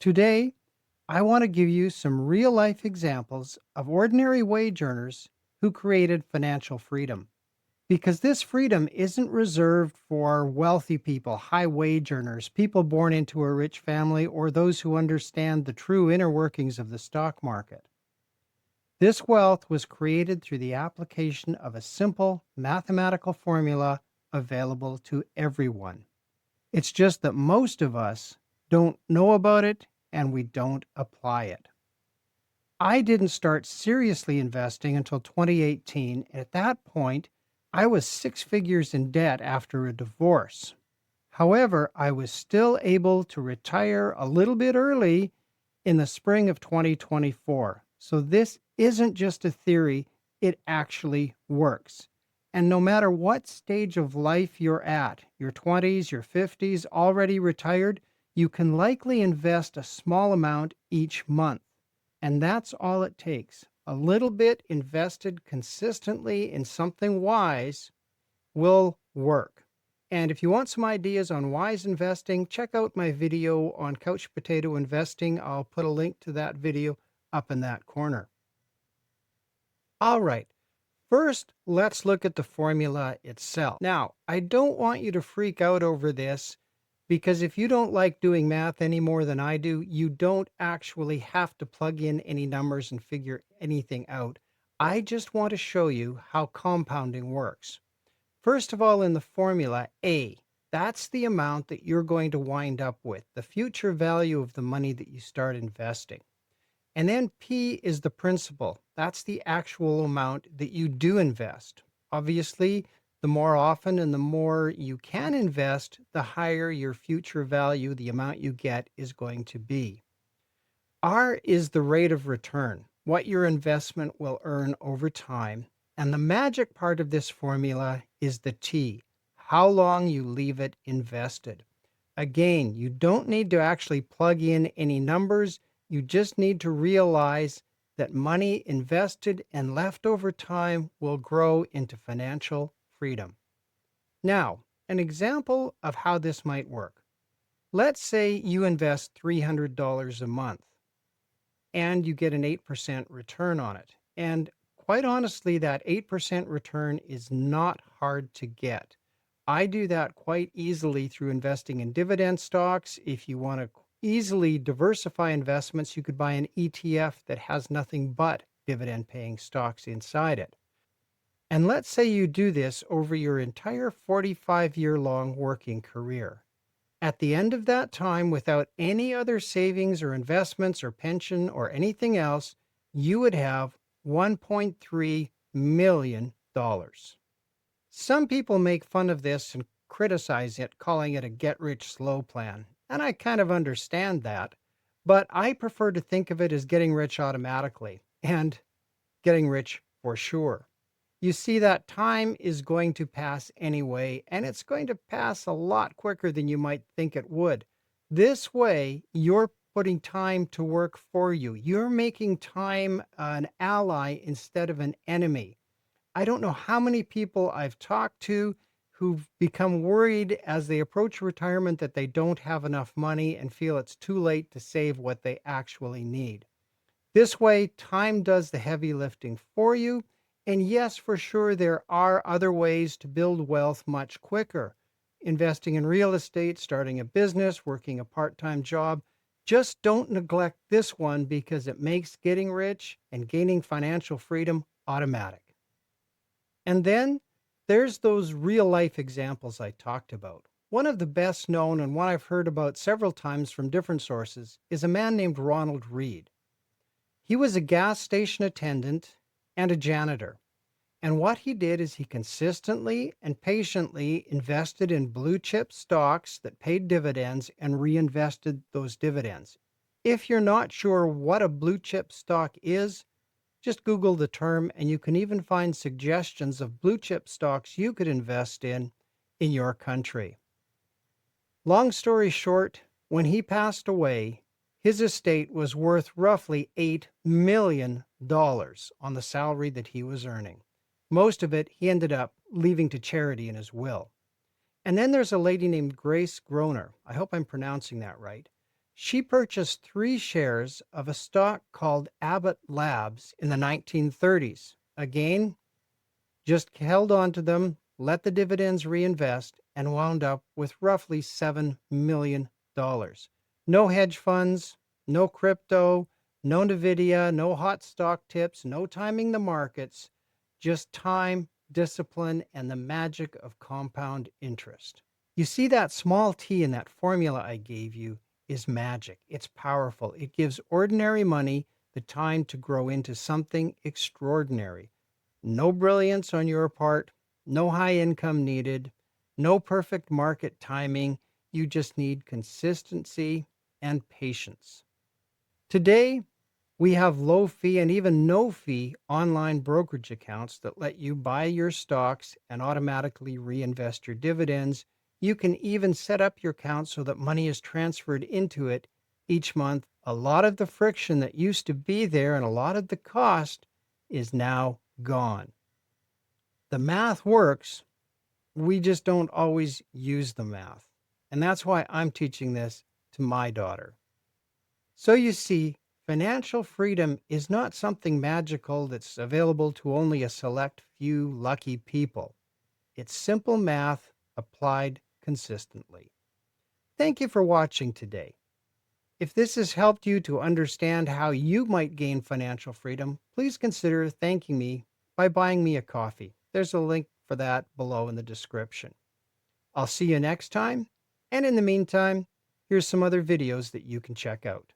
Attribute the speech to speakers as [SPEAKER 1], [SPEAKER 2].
[SPEAKER 1] Today, I want to give you some real life examples of ordinary wage earners who created financial freedom. Because this freedom isn't reserved for wealthy people, high wage earners, people born into a rich family, or those who understand the true inner workings of the stock market. This wealth was created through the application of a simple mathematical formula available to everyone. It's just that most of us don't know about it and we don't apply it. I didn't start seriously investing until 2018. At that point, I was six figures in debt after a divorce. However, I was still able to retire a little bit early in the spring of 2024. So this isn't just a theory, it actually works. And no matter what stage of life you're at, your 20s, your 50s, already retired, you can likely invest a small amount each month. And that's all it takes. A little bit invested consistently in something wise will work. And if you want some ideas on wise investing, check out my video on couch potato investing. I'll put a link to that video up in that corner. All right. First, let's look at the formula itself. Now, I don't want you to freak out over this because if you don't like doing math any more than I do, you don't actually have to plug in any numbers and figure anything out. I just want to show you how compounding works. First of all, in the formula, A, that's the amount that you're going to wind up with, the future value of the money that you start investing. And then P is the principal. That's the actual amount that you do invest. Obviously, the more often and the more you can invest, the higher your future value, the amount you get, is going to be. R is the rate of return, what your investment will earn over time. And the magic part of this formula is the T, how long you leave it invested. Again, you don't need to actually plug in any numbers. You just need to realize that money invested and left over time will grow into financial freedom. Now, an example of how this might work. Let's say you invest $300 a month and you get an 8% return on it. And quite honestly, that 8% return is not hard to get. I do that quite easily through investing in dividend stocks. If you want to easily diversify investments, you could buy an ETF that has nothing but dividend paying stocks inside it. And let's say you do this over your entire 45-year long working career. At the end of that time, without any other savings or investments or pension or anything else, you would have $1.3 million. Some people make fun of this and criticize it, calling it a get-rich-slow plan. And I kind of understand that. But I prefer to think of it as getting rich automatically and getting rich for sure. You see, that time is going to pass anyway, and it's going to pass a lot quicker than you might think it would. This way, you're putting time to work for you. You're making time an ally instead of an enemy. I don't know how many people I've talked to who've become worried as they approach retirement that they don't have enough money and feel it's too late to save what they actually need. This way, time does the heavy lifting for you. And yes, for sure, there are other ways to build wealth much quicker. Investing in real estate, starting a business, working a part-time job. Just don't neglect this one because it makes getting rich and gaining financial freedom automatic. And then there's those real life examples I talked about. One of the best known and one I've heard about several times from different sources is a man named Ronald Read. He was a gas station attendant and a janitor. And what he did is he consistently and patiently invested in blue chip stocks that paid dividends and reinvested those dividends. If you're not sure what a blue chip stock is, just Google the term and you can even find suggestions of blue chip stocks you could invest in your country. Long story short, when he passed away, his estate was worth roughly $8 million on the salary that he was earning. Most of it he ended up leaving to charity in his will. And then there's a lady named Grace Groner. I hope I'm pronouncing that right. She purchased 3 shares of a stock called Abbott Labs in the 1930s. Again, just held on to them, let the dividends reinvest, and wound up with roughly $7 million. No hedge funds, no crypto, no NVIDIA, no hot stock tips, no timing the markets, just time, discipline, and the magic of compound interest. You see, that small t in that formula I gave you is magic. It's powerful. It gives ordinary money the time to grow into something extraordinary. No brilliance on your part, no high income needed, no perfect market timing. You just need consistency and patience. Today, we have low fee and even no fee online brokerage accounts that let you buy your stocks and automatically reinvest your dividends. You can even set up your account so that money is transferred into it each month. A lot of the friction that used to be there and a lot of the cost is now gone. The math works. We just don't always use the math. And that's why I'm teaching this to my daughter. So you see, financial freedom is not something magical that's available to only a select few lucky people. It's simple math applied consistently. Thank you for watching today. If this has helped you to understand how you might gain financial freedom, please consider thanking me by buying me a coffee. There's a link for that below in the description. I'll see you next time, and in the meantime, here's some other videos that you can check out.